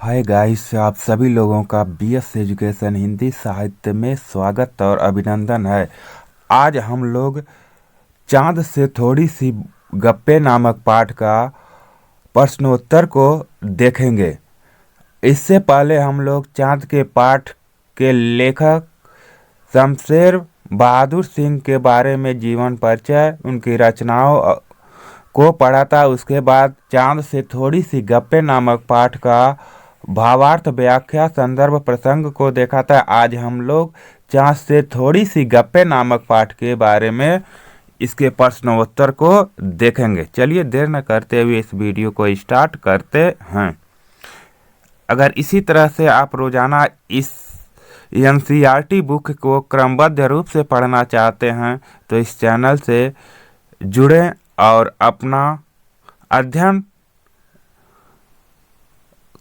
Hi guys, आप सभी लोगों का बीएस एजुकेशन हिंदी साहित्य में स्वागत और अभिनंदन है। आज हम लोग चांद से थोड़ी सी गप्पे नामक पाठ का प्रश्नोत्तर को देखेंगे। इससे पहले हम लोग चांद के पाठ के लेखक शमशेर बहादुर सिंह के बारे में जीवन परिचय, उनकी रचनाओं को पढ़ा था। उसके बाद चांद से थोड़ी सी गप्पे नामक पाठ का भावार्थ, व्याख्या, संदर्भ, प्रसंग को देखा था। आज हम लोग चांद से थोड़ी सी गप्पे नामक पाठ के बारे में इसके प्रश्नोत्तर को देखेंगे। चलिए देर न करते हुए इस वीडियो को स्टार्ट करते हैं। अगर इसी तरह से आप रोजाना इस एनसीईआरटी बुक को क्रमबद्ध रूप से पढ़ना चाहते हैं तो इस चैनल से जुड़ें और अपना अध्ययन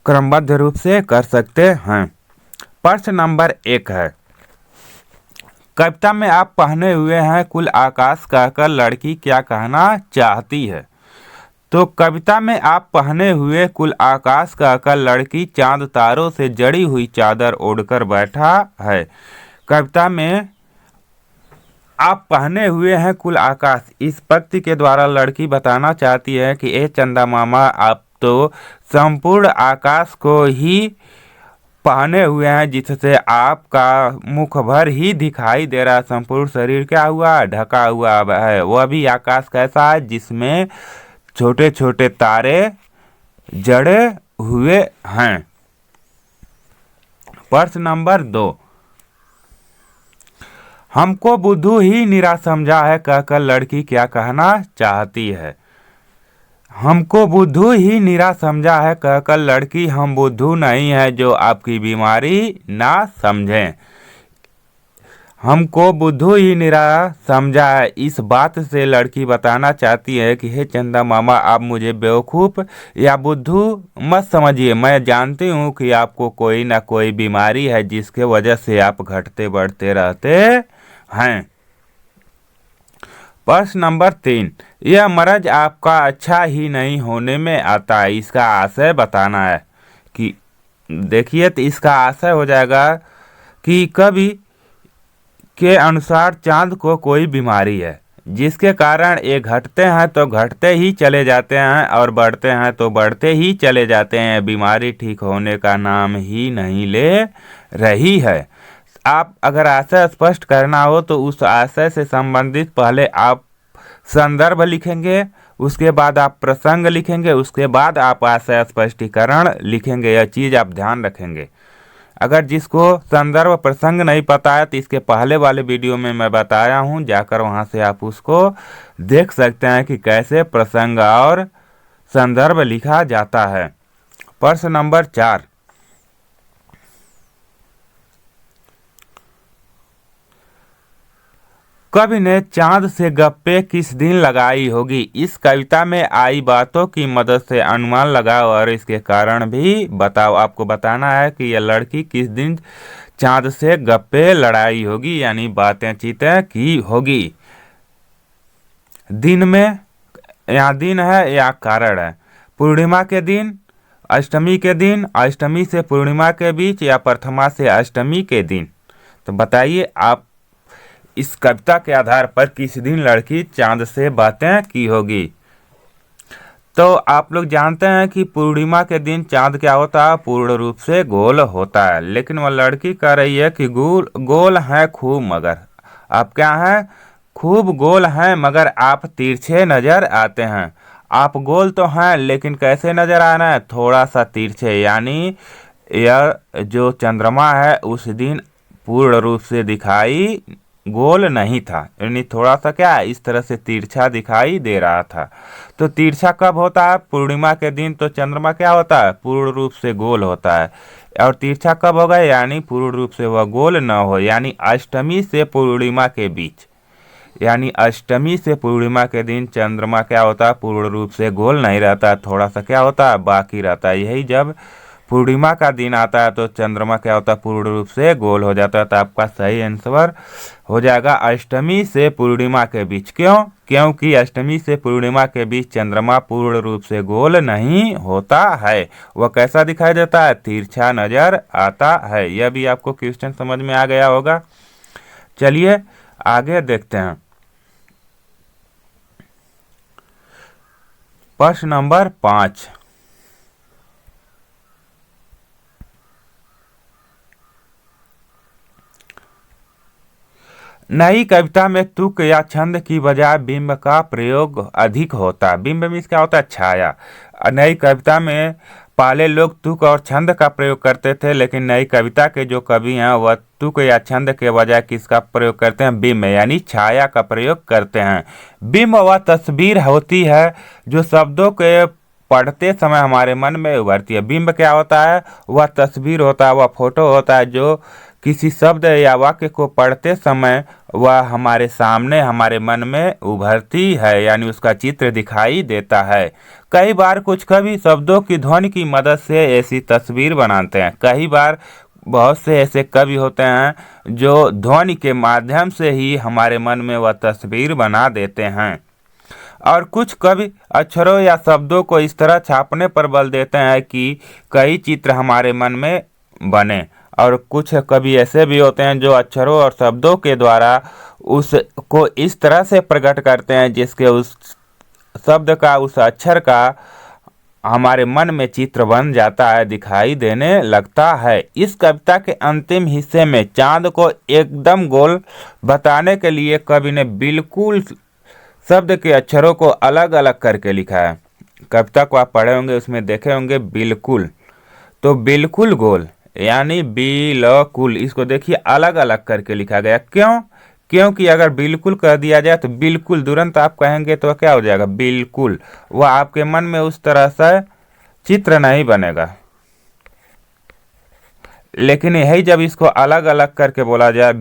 क्रमबद्ध रूप से कर सकते हैं। प्रश्न नंबर 1 है, कविता में आप पहने हुए हैं कुल आकाश कहकर लड़की क्या कहना चाहती है। तो कविता में आप पहने हुए कुल आकाश कहकर लड़की चांद तारों से जड़ी हुई चादर ओढ़कर बैठा है। कविता में आप पहने हुए हैं कुल आकाश, इस पंक्ति के द्वारा लड़की बताना चाहती है कि ए चंदा मामा, आप तो संपूर्ण आकाश को ही पहने हुए हैं, जिससे आपका मुख भर ही दिखाई दे रहा। संपूर्ण शरीर क्या हुआ, ढका हुआ है। वह भी आकाश कैसा है, जिसमें छोटे छोटे तारे जड़े हुए हैं। प्रश्न नंबर 2, हमको बुद्धू ही निरा समझा है कहकर लड़की क्या कहना चाहती है। हमको बुद्धू ही निरा समझा है कहकर लड़की हम बुद्धू नहीं है जो आपकी बीमारी ना समझें। हमको बुद्धू ही निरा समझा है, इस बात से लड़की बताना चाहती है कि हे चंदा मामा, आप मुझे बेवकूफ़ या बुद्धू मत समझिए। मैं जानती हूँ कि आपको कोई ना कोई बीमारी है जिसके वजह से आप घटते बढ़ते रहते हैं। प्रश्न नंबर 3, यह मर्ज आपका अच्छा ही नहीं होने में आता है, इसका आशय बताना है। कि देखिए, तो इसका आशय हो जाएगा कि कवि के अनुसार चांद को कोई बीमारी है जिसके कारण ये घटते हैं तो घटते ही चले जाते हैं और बढ़ते हैं तो बढ़ते ही चले जाते हैं। बीमारी ठीक होने का नाम ही नहीं ले रही है। आप अगर आशय स्पष्ट करना हो तो उस आशय से संबंधित पहले आप संदर्भ लिखेंगे, उसके बाद आप प्रसंग लिखेंगे, उसके बाद आप आशय स्पष्टीकरण लिखेंगे। यह चीज़ आप ध्यान रखेंगे। अगर जिसको संदर्भ प्रसंग नहीं पता है तो इसके पहले वाले वीडियो में मैं बताया हूँ, जाकर वहाँ से आप उसको देख सकते हैं कि कैसे प्रसंग और संदर्भ लिखा जाता है। प्रश्न नंबर 4, कवि ने चांद से गप्पे किस दिन लगाई होगी। इस कविता में आई बातों की मदद से अनुमान लगाओ और इसके कारण भी बताओ। आपको बताना है कि यह लड़की किस दिन चांद से गप्पे लड़ाई होगी, यानी बातें चीतें की होगी। दिन में, यहाँ दिन है या कारण है। पूर्णिमा के दिन, अष्टमी के दिन, अष्टमी से पूर्णिमा के बीच या प्रथमा से अष्टमी के दिन। तो बताइए आप इस कविता के आधार पर किस दिन लड़की चांद से बातें की होगी। तो आप लोग जानते हैं कि पूर्णिमा के दिन चांद क्या होता है, पूर्ण रूप से गोल होता है। लेकिन वह लड़की कह रही है कि गोल है खूब, मगर आप क्या हैं, खूब गोल हैं मगर आप तिरछे नजर आते हैं। आप गोल तो हैं लेकिन कैसे नजर आ रहे हैं, थोड़ा सा तिरछे। यानी यह जो चंद्रमा है उस दिन पूर्ण रूप से दिखाई गोल नहीं था, यानी थोड़ा सा क्या इस तरह से तिरछा दिखाई दे रहा था। तो तिरछा कब होता है, पूर्णिमा के दिन। तो चंद्रमा क्या होता है, पूर्ण रूप से गोल होता है। और तिरछा कब होगा, यानी पूर्ण रूप से वह गोल न हो, यानी अष्टमी से पूर्णिमा के बीच। यानी अष्टमी से पूर्णिमा के दिन चंद्रमा क्या होता है, पूर्ण रूप से गोल नहीं रहता, थोड़ा सा क्या होता है, बाकी रहता है। यही जब पूर्णिमा का दिन आता है तो चंद्रमा क्या होता है, पूर्ण रूप से गोल हो जाता है। तो आपका सही आंसर हो जाएगा अष्टमी से पूर्णिमा के बीच। क्यों? क्योंकि अष्टमी से पूर्णिमा के बीच चंद्रमा पूर्ण रूप से गोल नहीं होता है, वह कैसा दिखाई देता है, तिरछा नजर आता है। यह भी आपको क्वेश्चन समझ में आ गया होगा। चलिए आगे देखते हैं। प्रश्न नंबर 5। नई कविता में तुक या छंद की बजाय बिंब का प्रयोग अधिक होता है। बिंब मीन्स क्या होता है, छाया। नई कविता में पहले लोग तुक और छंद का प्रयोग करते थे, लेकिन नई कविता के जो कवि हैं वह तुक या छंद के बजाय किसका प्रयोग करते हैं, बिंब यानी छाया का प्रयोग करते हैं। बिंब वह तस्वीर होती है जो शब्दों के पढ़ते समय हमारे मन में उभरती है। बिंब क्या होता है, वह तस्वीर होता है, वह फोटो होता है जो किसी शब्द या वाक्य को पढ़ते समय वह हमारे सामने हमारे मन में उभरती है, यानी उसका चित्र दिखाई देता है। कई बार कुछ कवि शब्दों की ध्वनि की मदद से ऐसी तस्वीर बनाते हैं। कई बार बहुत से ऐसे कवि होते हैं जो ध्वनि के माध्यम से ही हमारे मन में वह तस्वीर बना देते हैं। और कुछ कवि अक्षरों या शब्दों को इस तरह छापने पर बल देते हैं कि कई चित्र हमारे मन में बने। और कुछ कवि ऐसे भी होते हैं जो अक्षरों और शब्दों के द्वारा उसको इस तरह से प्रकट करते हैं जिसके उस शब्द का, उस अक्षर का हमारे मन में चित्र बन जाता है, दिखाई देने लगता है। इस कविता के अंतिम हिस्से में चांद को एकदम गोल बताने के लिए कवि ने बिल्कुल शब्द के अक्षरों को अलग अलग करके लिखा है। कविता को आप पढ़े होंगे, उसमें देखे होंगे बिल्कुल, तो बिल्कुल गोल यानी बिल्कुल, इसको देखिए अलग अलग करके लिखा गया। क्यों? क्योंकि अगर बिल्कुल कह दिया जाए तो बिल्कुल तुरंत आप कहेंगे तो क्या हो जाएगा, बिल्कुल, वह आपके मन में उस तरह से चित्र नहीं बनेगा। लेकिन यही जब इसको अलग अलग करके बोला जाए,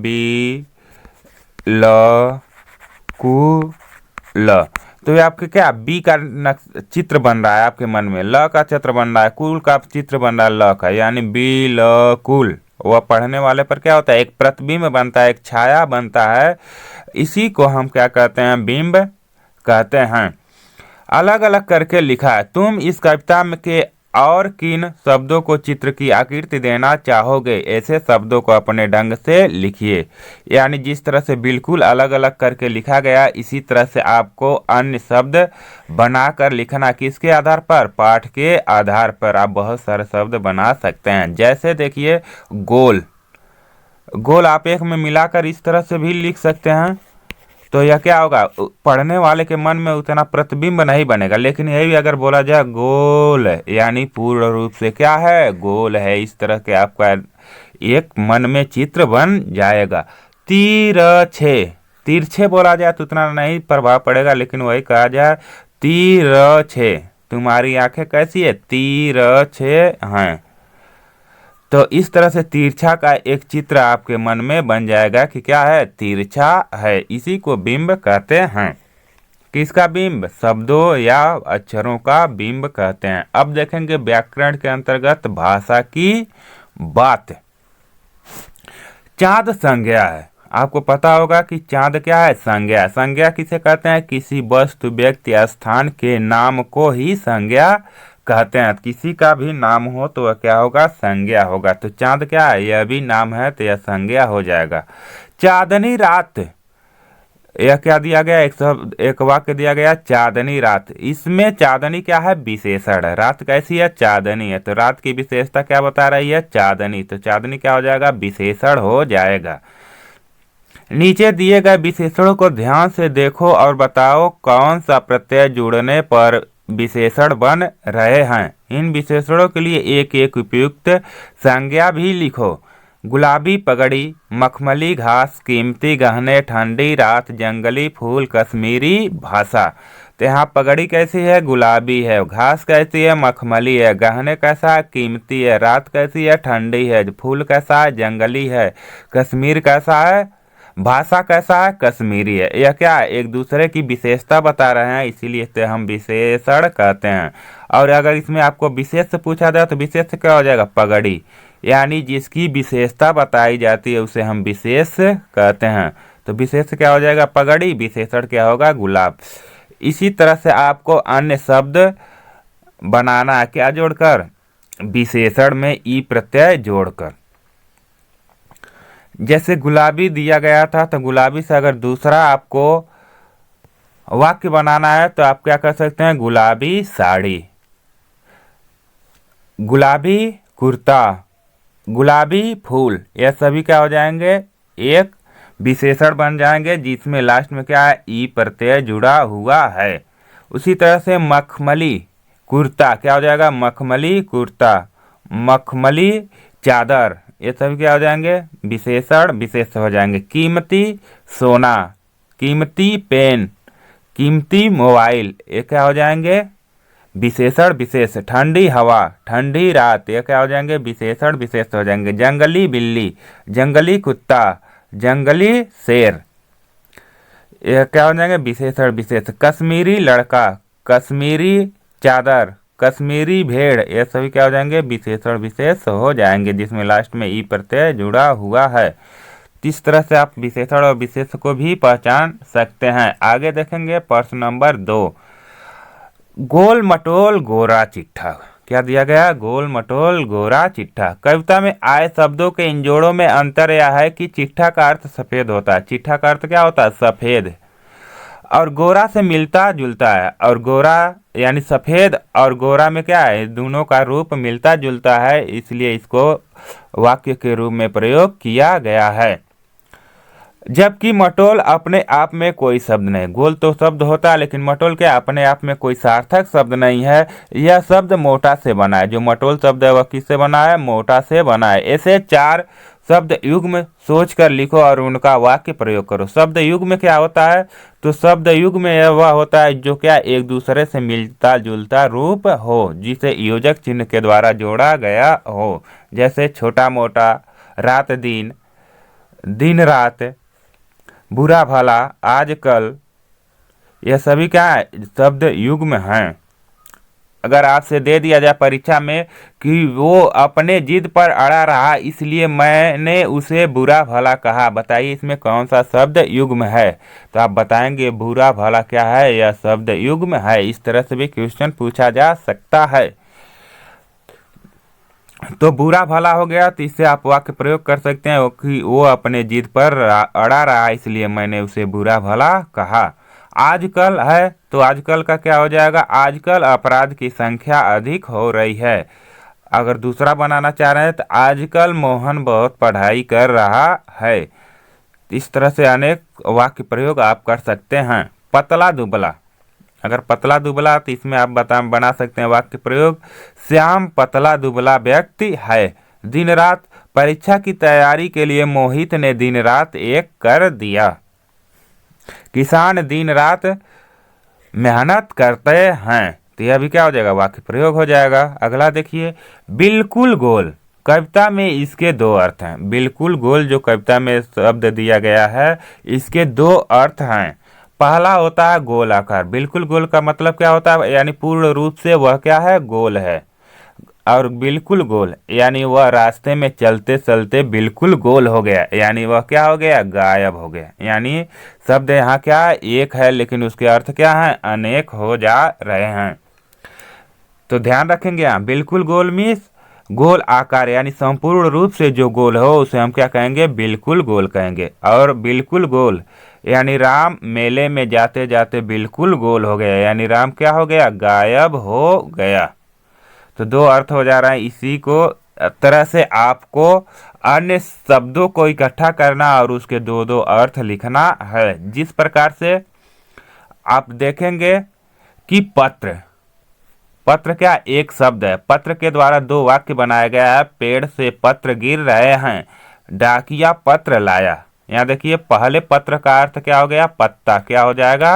ल, तो ये आपके क्या बी का चित्र बन रहा है आपके मन में, ल का चित्र बन रहा है, कुल का चित्र बन रहा है ल का, यानी बिल्कुल। वह पढ़ने वाले पर क्या होता है, एक प्रतिबिंब बनता है, एक छाया बनता है। इसी को हम क्या कहते हैं, बिंब कहते हैं। अलग अलग करके लिखा है। तुम इस कविता में के और किन शब्दों को चित्र की आकृति देना चाहोगे, ऐसे शब्दों को अपने ढंग से लिखिए। यानी जिस तरह से बिल्कुल अलग अलग करके लिखा गया, इसी तरह से आपको अन्य शब्द बनाकर लिखना। किसके आधार पर, पाठ के आधार पर आप बहुत सारे शब्द बना सकते हैं। जैसे देखिए गोल, गोल आप एक में मिलाकर इस तरह से भी लिख सकते हैं। तो यह क्या होगा, पढ़ने वाले के मन में उतना प्रतिबिंब नहीं बनेगा। लेकिन यही अगर बोला जाए गोल, यानी पूर्ण रूप से क्या है, गोल है, इस तरह के आपका एक मन में चित्र बन जाएगा। तिरछे, तिरछे बोला जाए तो उतना नहीं प्रभाव पड़ेगा, लेकिन वही कहा जाए तिरछे, तुम्हारी आंखें कैसी है, तिरछे हैं। तो इस तरह से तिरछा का एक चित्र आपके मन में बन जाएगा कि क्या है, तिरछा है। इसी को बिंब कहते हैं। किसका बिंब, शब्दों या अक्षरों का बिंब कहते हैं। अब देखेंगे व्याकरण के अंतर्गत भाषा की बात। चाँद संज्ञा है। आपको पता होगा कि चाँद क्या है, संज्ञा। संज्ञा किसे कहते हैं, किसी वस्तु, व्यक्ति या स्थान के नाम को ही संज्ञा कहते हैं। किसी का भी नाम हो तो वह क्या होगा, संज्ञा होगा। तो चाँद क्या है, यह भी नाम है तो यह संज्ञा हो जाएगा। चांदनी रात, यह क्या दिया गया, एक वाक्य दिया गया, चांदनी रात। इसमें चांदनी क्या है, विशेषण है। रात कैसी है, चांदनी है, तो रात की विशेषता क्या बता रही है, चांदनी। तो चांदनी क्या हो जाएगा, विशेषण हो जाएगा। नीचे दिए गए विशेषणों को ध्यान से देखो और बताओ कौन सा प्रत्यय जुड़ने पर विशेषण बन रहे हैं। इन विशेषणों के लिए एक एक उपयुक्त संज्ञा भी लिखो। गुलाबी पगड़ी, मखमली घास, कीमती गहने, ठंडी रात, जंगली फूल, कश्मीरी भाषा। तो यहाँ पगड़ी कैसी है, गुलाबी है, घास कैसी है, मखमली है, गहने कैसा है, कीमती है, रात कैसी है, ठंडी है, फूल कैसा है, जंगली है, कश्मीर कैसा है, भाषा कैसा है? कश्मीरी है। यह क्या है? एक दूसरे की विशेषता बता रहे हैं, इसीलिए इसे हम विशेषण कहते हैं। और अगर इसमें आपको विशेष से पूछा जाए तो विशेष से क्या हो जाएगा? पगड़ी, यानी जिसकी विशेषता बताई जाती है उसे हम विशेष कहते हैं। तो विशेष से क्या हो जाएगा? पगड़ी। विशेषण क्या होगा? गुलाब। इसी तरह से आपको अन्य शब्द बनाना है, क्या जोड़कर? विशेषण में ई प्रत्यय जोड़कर। जैसे गुलाबी दिया गया था, तो गुलाबी से अगर दूसरा आपको वाक्य बनाना है तो आप क्या कर सकते हैं? गुलाबी साड़ी, गुलाबी कुर्ता, गुलाबी फूल, यह सभी क्या हो जाएंगे? एक विशेषण बन जाएंगे जिसमें लास्ट में क्या है? ई प्रत्यय जुड़ा हुआ है। उसी तरह से मखमली कुर्ता क्या हो जाएगा? मखमली कुर्ता, मखमली चादर, ये सभी क्या हो जाएंगे? विशेषण विशेष हो जाएंगे। कीमती सोना, कीमती पेन, कीमती मोबाइल, ये क्या हो जाएंगे? विशेषण विशेष। ठंडी हवा, ठंडी रात, ये क्या हो जाएंगे? विशेषण विशेष हो जाएंगे। जंगली बिल्ली, जंगली कुत्ता, जंगली शेर, ये क्या हो जाएंगे? विशेषण विशेष। कश्मीरी लड़का, कश्मीरी चादर, कश्मीरी भेड़, ये सभी क्या हो जाएंगे? विशेषण विशेष हो जाएंगे जिसमें लास्ट में ई प्रत्यय जुड़ा हुआ है। इस तरह से आप विशेषण और विशेष को भी पहचान सकते हैं। आगे देखेंगे प्रश्न नंबर 2। गोल मटोल गोरा चिट्ठा, क्या दिया गया? गोल मटोल गोरा चिट्ठा। कविता में आए शब्दों के इन जोड़ों में अंतर यह है कि चिट्ठा का अर्थ सफेद होता है। चिट्ठा का अर्थ क्या होता है? सफेद। और गोरा से मिलता जुलता है। और गोरा यानी सफेद और गोरा में क्या है? दोनों का रूप मिलता जुलता है, इसलिए इसको वाक्य के रूप में प्रयोग किया गया है। जबकि मटोल अपने आप में कोई शब्द नहीं। गोल तो शब्द होता है, लेकिन मटोल क्या अपने आप में कोई सार्थक शब्द नहीं है। यह शब्द मोटा से बना है। जो मटोल शब्द है वह किससे बना है? मोटा से बना है। ऐसे 4 शब्द युग्म सोच कर लिखो और उनका वाक्य प्रयोग करो। शब्द युग्म में क्या होता है? तो शब्द युग्म में वह होता है जो क्या एक दूसरे से मिलता जुलता रूप हो, जिसे योजक चिन्ह के द्वारा जोड़ा गया हो। जैसे छोटा मोटा, रात दिन, दिन रात, बुरा भला, आजकल, यह सभी क्या है? शब्द युग्म हैं। अगर आपसे दे दिया जाए परीक्षा में कि वो अपने जिद पर अड़ा रहा इसलिए मैंने उसे बुरा भला कहा, बताइए इसमें कौन सा शब्द युग्म है? तो आप बताएंगे बुरा भला क्या है? यह शब्द युग्म है। इस तरह से भी क्वेश्चन पूछा जा सकता है। तो बुरा भला हो गया, तो इससे आप वाक्य प्रयोग कर सकते हैं कि वो अपने जिद पर अड़ा रहा इसलिए मैंने उसे बुरा भला कहा। आजकल है, तो आजकल का क्या हो जाएगा? आजकल अपराध की संख्या अधिक हो रही है। अगर दूसरा बनाना चाह रहे हैं तो आजकल मोहन बहुत पढ़ाई कर रहा है। इस तरह से अनेक वाक्य प्रयोग आप कर सकते हैं। पतला दुबला, अगर पतला दुबला तो इसमें आप बना सकते हैं वाक्य प्रयोग, श्याम पतला दुबला व्यक्ति है। दिन रात, परीक्षा की तैयारी के लिए मोहित ने दिन रात एक कर दिया। किसान दिन रात मेहनत करते हैं। तो यह भी क्या हो जाएगा? वाक्य प्रयोग हो जाएगा। अगला देखिए, बिल्कुल गोल। कविता में इसके 2 अर्थ हैं। बिल्कुल गोल जो कविता में शब्द दिया गया है, इसके 2 अर्थ हैं। पहला होता है गोल आकार। बिल्कुल गोल का मतलब क्या होता है? यानी पूर्ण रूप से वह क्या है? गोल है। और बिल्कुल गोल यानी वह रास्ते में चलते चलते बिल्कुल गोल हो गया, यानी वह क्या हो गया? गायब हो गया। यानी शब्द यहाँ क्या है? एक है, लेकिन उसके अर्थ क्या है? अनेक हो जा रहे हैं। तो ध्यान रखेंगे यहाँ, बिल्कुल गोल मीन्स गोल आकार, यानी संपूर्ण रूप से जो गोल हो उसे हम क्या कहेंगे? बिल्कुल गोल कहेंगे। और बिल्कुल गोल यानी राम मेले में जाते जाते बिल्कुल गोल हो गया, यानी राम क्या हो गया? गायब हो गया। तो 2 अर्थ हो जा रहा है। इसी को तरह से आपको अन्य शब्दों को इकट्ठा करना और उसके 2-2 अर्थ लिखना है। जिस प्रकार से आप देखेंगे कि पत्र, पत्र क्या एक शब्द है। पत्र के द्वारा 2 वाक्य बनाया गया है। पेड़ से पत्र गिर रहे हैं, डाकिया पत्र लाया। यहाँ देखिए पहले पत्र का अर्थ क्या हो गया? पत्ता, क्या हो जाएगा?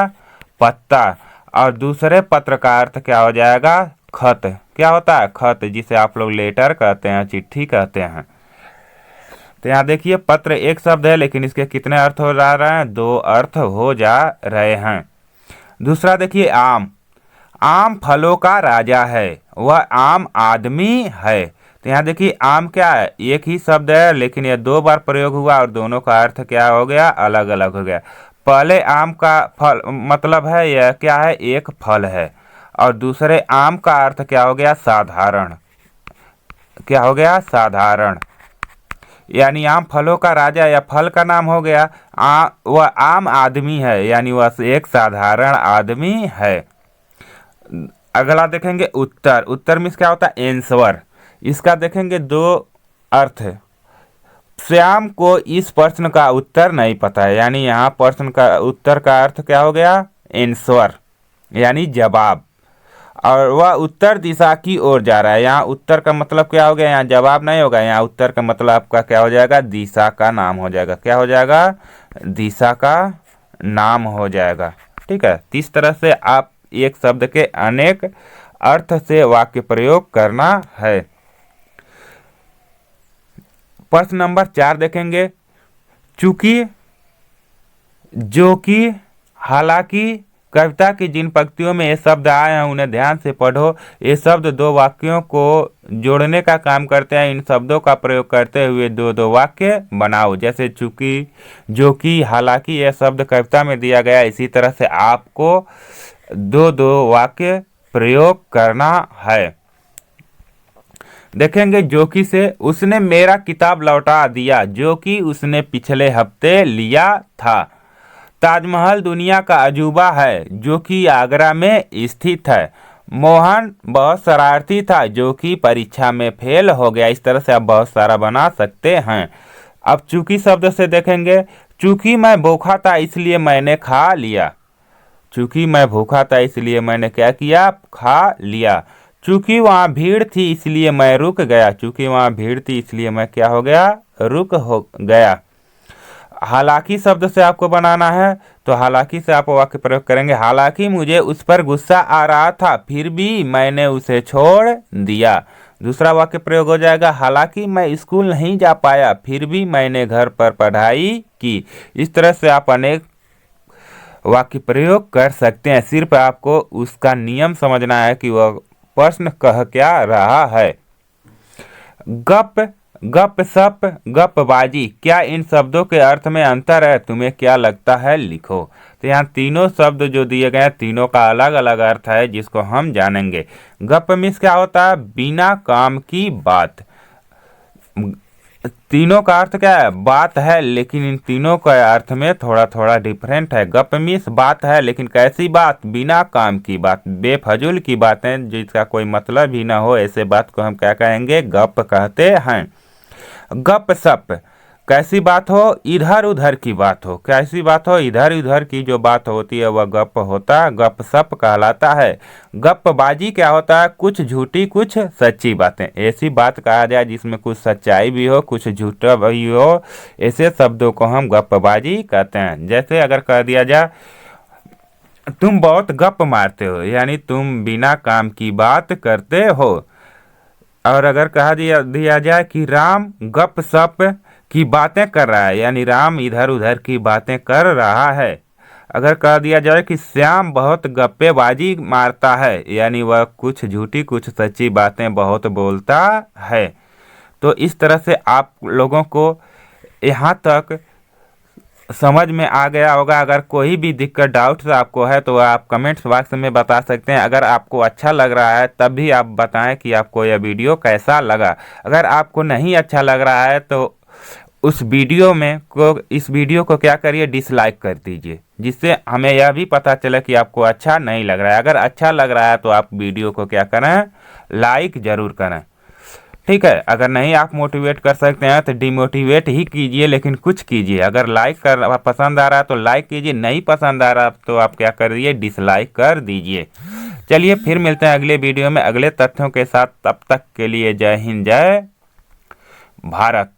पत्ता। और दूसरे पत्र का अर्थ क्या हो जाएगा? खत। क्या होता है? खत, जिसे आप लोग लेटर कहते हैं, चिट्ठी कहते हैं। तो यहाँ देखिए पत्र एक शब्द है, लेकिन इसके कितने अर्थ हो जा रहे हैं? 2 अर्थ हो जा रहे हैं। दूसरा देखिए आम। आम फलों का राजा है, वह आम आदमी है। तो यहाँ देखिए आम क्या है? एक ही शब्द है, लेकिन यह 2 बार प्रयोग हुआ और दोनों का अर्थ क्या हो गया? अलग अलग हो गया। पहले आम का फल मतलब है यह क्या है? एक फल है। और दूसरे आम का अर्थ क्या हो गया? साधारण। क्या हो गया? साधारण। यानी आम फलों का राजा या फल का नाम हो गया। वह आम आदमी है, यानी वह एक साधारण आदमी है। अगला देखेंगे उत्तर। उत्तर मीन्स क्या होता है? आंसर। इसका देखेंगे 2 अर्थ। श्याम को इस प्रश्न का उत्तर नहीं पता है, यानी यहाँ प्रश्न का उत्तर का अर्थ क्या हो गया? आंसर यानी जवाब। और वह उत्तर दिशा की ओर जा रहा है। यहाँ उत्तर का मतलब क्या हो गया? यहाँ जवाब नहीं होगा, यहाँ उत्तर का मतलब आपका क्या हो जाएगा? दिशा का नाम हो जाएगा। क्या हो जाएगा? दिशा का नाम हो जाएगा। ठीक है। इस तरह से आप एक शब्द के अनेक अर्थ से वाक्य प्रयोग करना है। प्रश्न नंबर 4 देखेंगे। चूंकि, जो कि, हालांकि कविता की जिन पंक्तियों में ये शब्द आए हैं उन्हें ध्यान से पढ़ो। ये शब्द 2 वाक्यों को जोड़ने का काम करते हैं। इन शब्दों का प्रयोग करते हुए 2 वाक्य बनाओ। जैसे चूंकि, जो कि, हालांकि यह शब्द कविता में दिया गया, इसी तरह से आपको 2 वाक्य प्रयोग करना है। देखेंगे जो कि से, उसने मेरा किताब लौटा दिया जो कि उसने पिछले हफ्ते लिया था। ताजमहल दुनिया का अजूबा है जो कि आगरा में स्थित है। मोहन बहुत शरारती था जो कि परीक्षा में फेल हो गया। इस तरह से आप बहुत सारा बना सकते हैं। अब चूंकि शब्द से देखेंगे। चूंकि मैं भूखा था इसलिए मैंने खा लिया। चूंकि मैं भूखा था इसलिए मैंने क्या किया? खा लिया। चूंकि वहाँ भीड़ थी इसलिए मैं रुक गया। चूंकि वहाँ भीड़ थी इसलिए मैं क्या हो गया? रुक हो गया। हालांकि शब्द से आपको बनाना है, तो हालांकि से आप वाक्य प्रयोग करेंगे। हालांकि मुझे उस पर गुस्सा आ रहा था फिर भी मैंने उसे छोड़ दिया। दूसरा वाक्य प्रयोग हो जाएगा। हालांकि मैं स्कूल नहीं जा पाया फिर भी मैंने घर पर पढ़ाई की। इस तरह से आप अनेक वाक्य प्रयोग कर सकते हैं। सिर्फ आपको उसका नियम समझना है कि वह प्रश्न कह क्या रहा है। गप, गप सप, गपबाजी, क्या इन शब्दों के अर्थ में अंतर है? तुम्हें क्या लगता है? लिखो। तो यहाँ तीनों शब्द जो दिए गए हैं तीनों का अलग अलग अर्थ है जिसको हम जानेंगे। गप मीन्स क्या होता है? बिना काम की बात। तीनों का अर्थ क्या है? बात है, लेकिन इन तीनों का अर्थ में थोड़ा थोड़ा डिफरेंट है। गप मीन्स बात है, लेकिन कैसी बात? बिना काम की बात, बेफजूल की बातें जिसका कोई मतलब ही ना हो, ऐसे बात को हम क्या कहेंगे? गप कहते हैं। गप सप, कैसी बात हो? इधर उधर की बात हो। कैसी बात हो? इधर उधर की जो बात होती है वह गप होता है, गप सप कहलाता है। गपबाजी क्या होता है? कुछ झूठी कुछ सच्ची बातें। ऐसी बात कहा जाए जिसमें कुछ सच्चाई भी हो कुछ झूठा भी हो, ऐसे शब्दों को हम गपबाजी कहते हैं। जैसे अगर कह दिया जाए तुम बहुत गप मारते हो, यानी तुम बिना काम की बात करते हो। और अगर कहा दिया जाए कि राम गप सप की बातें कर रहा है, यानी राम इधर उधर की बातें कर रहा है। अगर कह दिया जाए कि श्याम बहुत गप्पेबाजी मारता है, यानी वह कुछ झूठी कुछ सच्ची बातें बहुत बोलता है। तो इस तरह से आप लोगों को यहाँ तक समझ में आ गया होगा। अगर कोई भी दिक्कत डाउट्स आपको है तो आप कमेंट्स बॉक्स में बता सकते हैं। अगर आपको अच्छा लग रहा है तब भी आप बताएं कि आपको यह वीडियो कैसा लगा। अगर आपको नहीं अच्छा लग रहा है तो इस वीडियो को क्या करिए? डिसलाइक कर दीजिए, जिससे हमें यह भी पता चले कि आपको अच्छा नहीं लग रहा है। अगर अच्छा लग रहा है तो आप वीडियो को क्या करें? लाइक ज़रूर करें। ठीक है। अगर नहीं आप मोटिवेट कर सकते हैं तो डिमोटिवेट ही कीजिए, लेकिन कुछ कीजिए। अगर लाइक कर पसंद आ रहा है तो लाइक कीजिए, नहीं पसंद आ रहा तो आप क्या कर दीजिए? डिसलाइक कर दीजिए। चलिए फिर मिलते हैं अगले वीडियो में अगले तथ्यों के साथ। तब तक के लिए जय हिंद, जय भारत।